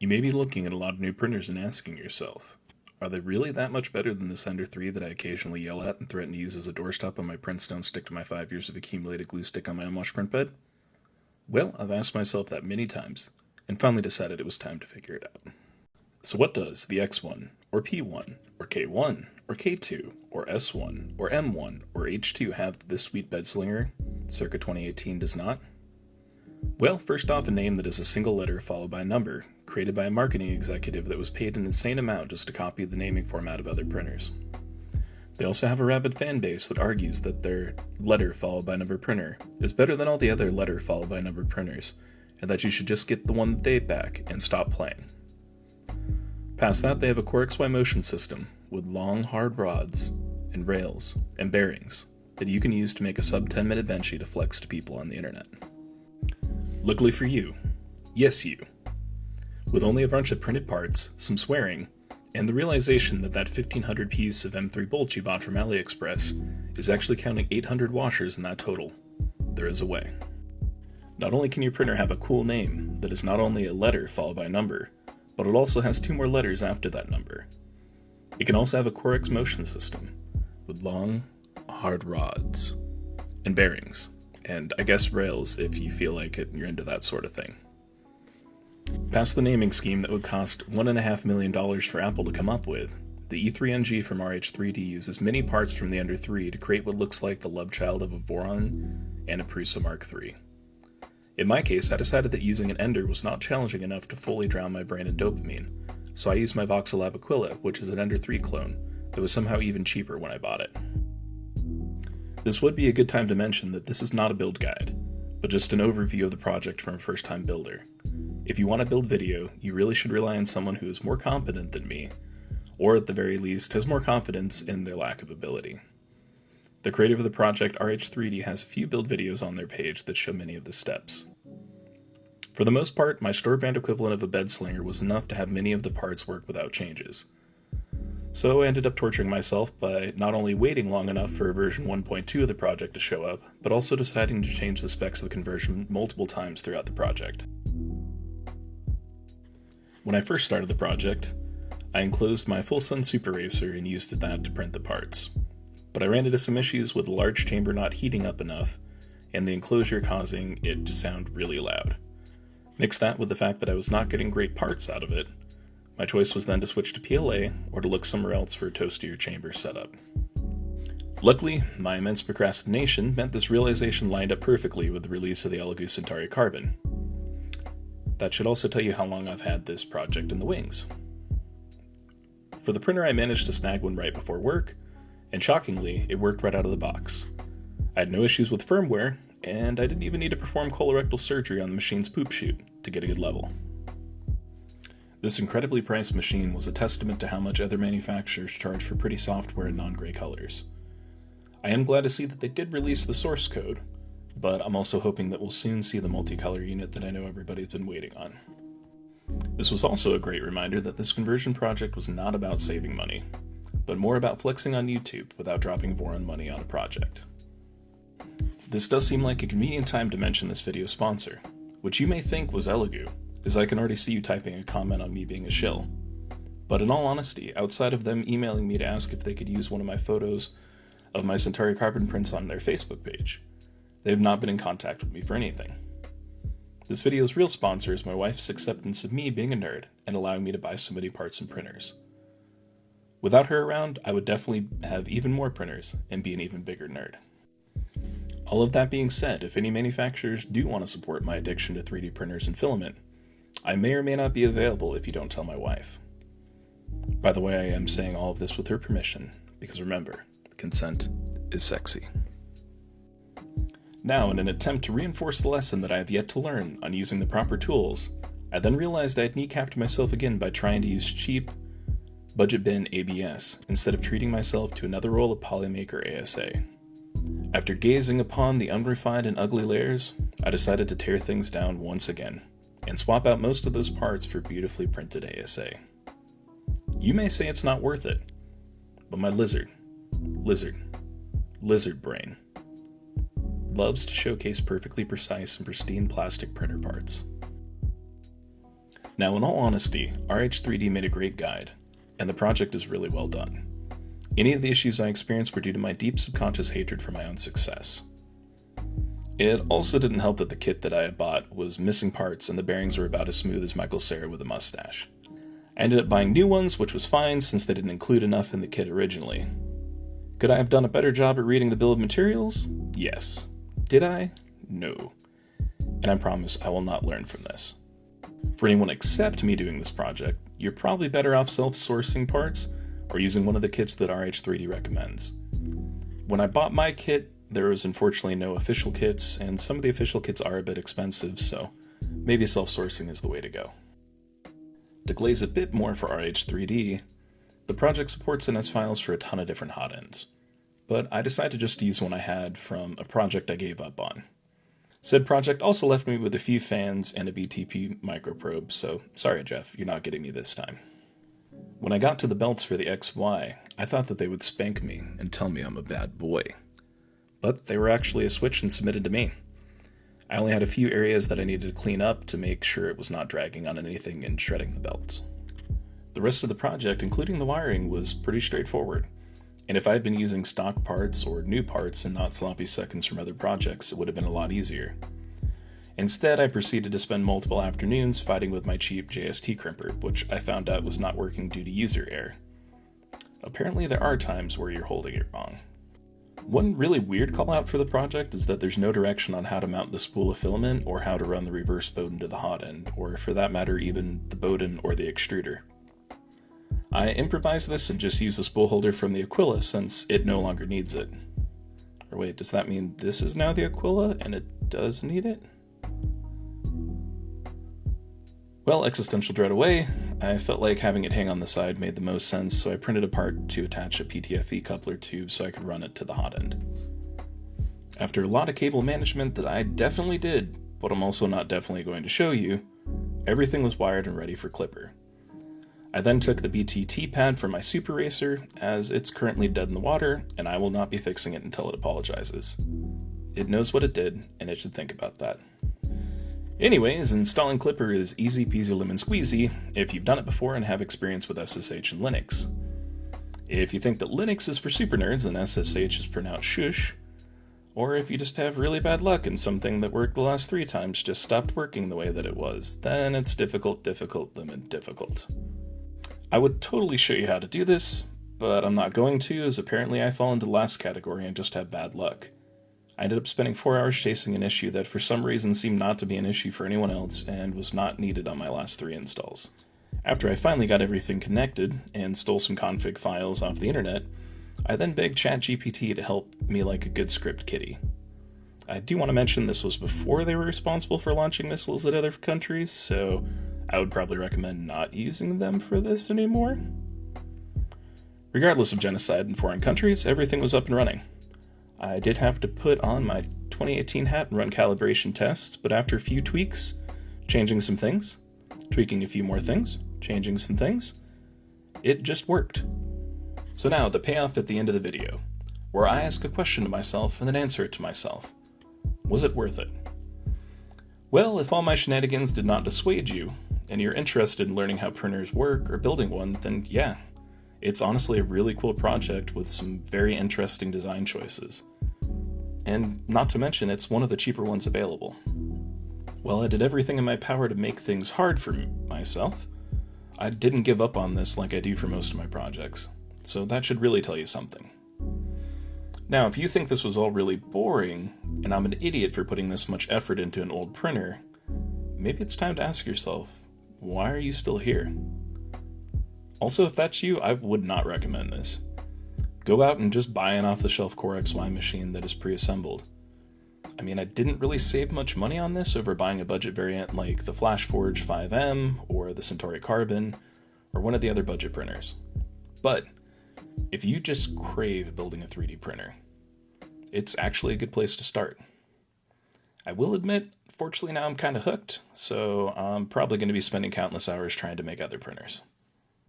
You may be looking at a lot of new printers and asking yourself, are they really that much better than this Ender 3 that I occasionally yell at and threaten to use as a doorstop when my prints don't stick to my 5 years of accumulated glue stick on my unwashed print bed? Well, I've asked myself that many times, and finally decided it was time to figure it out. So what does the X1, or P1, or K1, or K2, or S1, or M1, or H2 have that this sweet bed slinger, circa 2018, does not? Well, first off, a name that is a single letter followed by a number, created by a marketing executive that was paid an insane amount just to copy the naming format of other printers. They also have a rabid fan base that argues that their letter followed by number printer is better than all the other letter followed by number printers, and that you should just get the one that they back and stop playing. Past that, they have a CoreXY motion system with long, hard rods and rails and bearings that you can use to make a sub 10-minute benchy to flex to people on the internet. Luckily for you, yes you, with only a bunch of printed parts, some swearing, and the realization that 1,500 piece of M3 bolts you bought from AliExpress is actually counting 800 washers in that total, there is a way. Not only can your printer have a cool name that is not only a letter followed by a number, but it also has 2 more letters after that number. It can also have a CoreX motion system with long, hard rods and bearings, and I guess rails if you feel like you're into that sort of thing. Past the naming scheme that would cost $1.5 million for Apple to come up with, the E3NG from RH3D uses many parts from the Ender 3 to create what looks like the love child of a Voron and a Prusa Mark III. In my case, I decided that using an Ender was not challenging enough to fully drown my brain in dopamine, so I used my Voxelab Aquila, which is an Ender 3 clone, that was somehow even cheaper when I bought it. This would be a good time to mention that this is not a build guide, but just an overview of the project from a first-time builder. If you want to build video, you really should rely on someone who is more competent than me, or at the very least has more confidence in their lack of ability. The creator of the project, RH3D, has a few build videos on their page that show many of the steps. For the most part, my store brand equivalent of a bed slinger was enough to have many of the parts work without changes. So I ended up torturing myself by not only waiting long enough for version 1.2 of the project to show up, but also deciding to change the specs of the conversion multiple times throughout the project. When I first started the project, I enclosed my Full Sun Super Racer and used that to print the parts. But I ran into some issues with the large chamber not heating up enough, and the enclosure causing it to sound really loud. Mix that with the fact that I was not getting great parts out of it. My choice was then to switch to PLA or to look somewhere else for a toastier chamber setup. Luckily, my immense procrastination meant this realization lined up perfectly with the release of the Elegoo Centauri Carbon. That should also tell you how long I've had this project in the wings. For the printer, I managed to snag one right before work, and shockingly, it worked right out of the box. I had no issues with firmware, and I didn't even need to perform colorectal surgery on the machine's poop chute to get a good level. This incredibly priced machine was a testament to how much other manufacturers charge for pretty software and non-gray colors. I am glad to see that they did release the source code, but I'm also hoping that we'll soon see the multicolor unit that I know everybody's been waiting on. This was also a great reminder that this conversion project was not about saving money, but more about flexing on YouTube without dropping Voron money on a project. This does seem like a convenient time to mention this video's sponsor, which you may think was Elegoo, as I can already see you typing a comment on me being a shill. But in all honesty, outside of them emailing me to ask if they could use one of my photos of my Centauri Carbon prints on their Facebook page, they have not been in contact with me for anything. This video's real sponsor is my wife's acceptance of me being a nerd and allowing me to buy so many parts and printers. Without her around, I would definitely have even more printers and be an even bigger nerd. All of that being said, if any manufacturers do want to support my addiction to 3D printers and filament, I may or may not be available if you don't tell my wife. By the way, I am saying all of this with her permission, because remember, consent is sexy. Now, in an attempt to reinforce the lesson that I have yet to learn on using the proper tools, I then realized I had kneecapped myself again by trying to use cheap, budget bin ABS instead of treating myself to another roll of Polymaker ASA. After gazing upon the unrefined and ugly layers, I decided to tear things down once again, and swap out most of those parts for beautifully printed ASA. You may say it's not worth it, but my lizard brain loves to showcase perfectly precise and pristine plastic printer parts. Now, in all honesty, RH3D made a great guide, and the project is really well done. Any of the issues I experienced were due to my deep subconscious hatred for my own success. It also didn't help that the kit that I had bought was missing parts and the bearings were about as smooth as Michael Cera with a mustache. I ended up buying new ones, which was fine since they didn't include enough in the kit originally. Could I have done a better job at reading the bill of materials? Yes. Did I? No. And I promise I will not learn from this. For anyone except me doing this project, you're probably better off self-sourcing parts or using one of the kits that RH3D recommends. When I bought my kit, there was unfortunately no official kits, and some of the official kits are a bit expensive, so maybe self-sourcing is the way to go. To glaze a bit more for RH3D, the project supports NS files for a ton of different hot ends, but I decided to just use one I had from a project I gave up on. Said project also left me with a few fans and a BTP microprobe, so sorry Jeff, you're not getting me this time. When I got to the belts for the XY, I thought that they would spank me and tell me I'm a bad boy. But they were actually a switch and submitted to me. I only had a few areas that I needed to clean up to make sure it was not dragging on anything and shredding the belts. The rest of the project, including the wiring, was pretty straightforward. And if I had been using stock parts or new parts and not sloppy seconds from other projects, it would have been a lot easier. Instead, I proceeded to spend multiple afternoons fighting with my cheap JST crimper, which I found out was not working due to user error. Apparently there are times where you're holding it wrong. One really weird call out for the project is that there's no direction on how to mount the spool of filament or how to run the reverse Bowden to the hot end, or for that matter even the Bowden or the extruder. I improvised this and just used the spool holder from the Aquila since it no longer needs it. Or wait, does that mean this is now the Aquila and it does need it? Well, existential dread away, I felt like having it hang on the side made the most sense, so I printed a part to attach a PTFE coupler tube so I could run it to the hot end. After a lot of cable management that I definitely did, but I'm also not definitely going to show you, everything was wired and ready for Clipper. I then took the BTT pad from my Super Racer, as it's currently dead in the water, and I will not be fixing it until it apologizes. It knows what it did, and it should think about that. Anyways, installing Clipper is easy peasy lemon squeezy if you've done it before and have experience with SSH and Linux. If you think that Linux is for super nerds and SSH is pronounced shush, or if you just have really bad luck and something that worked the last 3 times just stopped working the way that it was, then it's difficult, lemon difficult. I would totally show you how to do this, but I'm not going to, as apparently I fall into the last category and just have bad luck. I ended up spending 4 hours chasing an issue that for some reason seemed not to be an issue for anyone else and was not needed on my last 3 installs. After I finally got everything connected and stole some config files off the internet, I then begged ChatGPT to help me like a good script kiddie. I do want to mention this was before they were responsible for launching missiles at other countries, so I would probably recommend not using them for this anymore. Regardless of genocide in foreign countries, everything was up and running. I did have to put on my 2018 hat and run calibration tests, but after a few tweaks, changing some things, tweaking a few more things, changing some things, it just worked. So now, the payoff at the end of the video, where I ask a question to myself and then answer it to myself. Was it worth it? Well, if all my shenanigans did not dissuade you, and you're interested in learning how printers work or building one, then yeah, it's honestly a really cool project with some very interesting design choices. And not to mention, it's one of the cheaper ones available. While I did everything in my power to make things hard for myself, I didn't give up on this like I do for most of my projects, so that should really tell you something. Now, if you think this was all really boring, and I'm an idiot for putting this much effort into an old printer, maybe it's time to ask yourself, why are you still here? Also, if that's you, I would not recommend this. Go out and just buy an off-the-shelf CoreXY machine that is pre-assembled. I mean, I didn't really save much money on this over buying a budget variant like the FlashForge 5M or the Centauri Carbon or one of the other budget printers. But if you just crave building a 3D printer, it's actually a good place to start. I will admit, fortunately now I'm kind of hooked, so I'm probably going to be spending countless hours trying to make other printers.